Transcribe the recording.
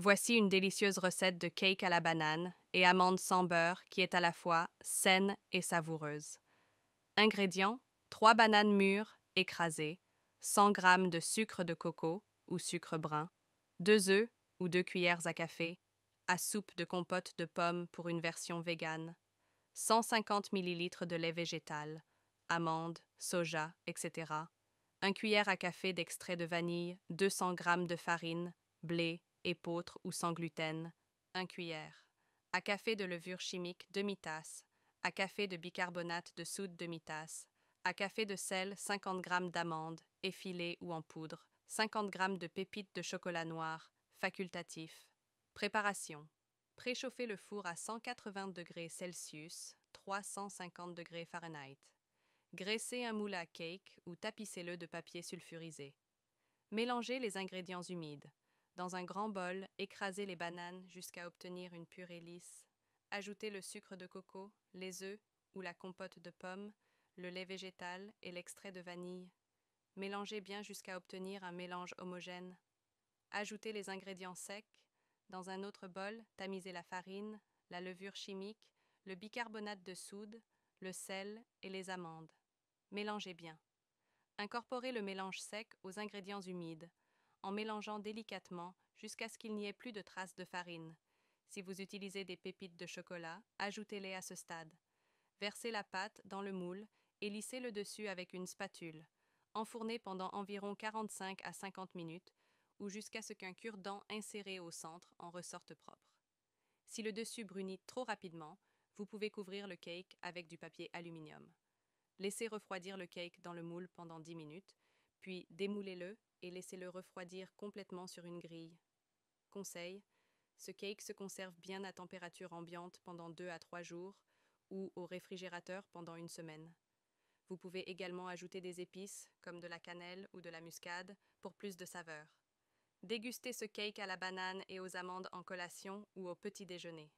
Voici une délicieuse recette de cake à la banane et amande sans beurre qui est à la fois saine et savoureuse. Ingrédients: 3 bananes mûres écrasées, 100 g de sucre de coco ou sucre brun, 2 œufs ou 2 cuillères à café, à soupe de compote de pommes pour une version végane, 150 ml de lait végétal, amandes, soja, etc., 1 cuillère à café d'extrait de vanille, 200 g de farine, blé, épeautre ou sans gluten, 1 cuillère. À café de levure chimique, demi-tasse. À café de bicarbonate de soude, demi-tasse. À café de sel, 50 g d'amandes, effilées ou en poudre. 50 g de pépites de chocolat noir, facultatif. Préparation. Préchauffez le four à 180 degrés Celsius, 350 degrés Fahrenheit. Graissez un moule à cake ou tapissez-le de papier sulfurisé. Mélangez les ingrédients humides. Dans un grand bol, écrasez les bananes jusqu'à obtenir une purée lisse. Ajoutez le sucre de coco, les œufs ou la compote de pommes, le lait végétal et l'extrait de vanille. Mélangez bien jusqu'à obtenir un mélange homogène. Ajoutez les ingrédients secs. Dans un autre bol, tamisez la farine, la levure chimique, le bicarbonate de soude, le sel et les amandes. Mélangez bien. Incorporez le mélange sec aux ingrédients humides, en mélangeant délicatement jusqu'à ce qu'il n'y ait plus de traces de farine. Si vous utilisez des pépites de chocolat, ajoutez-les à ce stade. Versez la pâte dans le moule et lissez le dessus avec une spatule. Enfournez pendant environ 45 à 50 minutes ou jusqu'à ce qu'un cure-dent inséré au centre en ressorte propre. Si le dessus brunit trop rapidement, vous pouvez couvrir le cake avec du papier aluminium. Laissez refroidir le cake dans le moule pendant 10 minutes, puis démoulez-le et laissez-le refroidir complètement sur une grille. Conseil: ce cake se conserve bien à température ambiante pendant 2 à 3 jours ou au réfrigérateur pendant une semaine. Vous pouvez également ajouter des épices comme de la cannelle ou de la muscade pour plus de saveur. Dégustez ce cake à la banane et aux amandes en collation ou au petit déjeuner.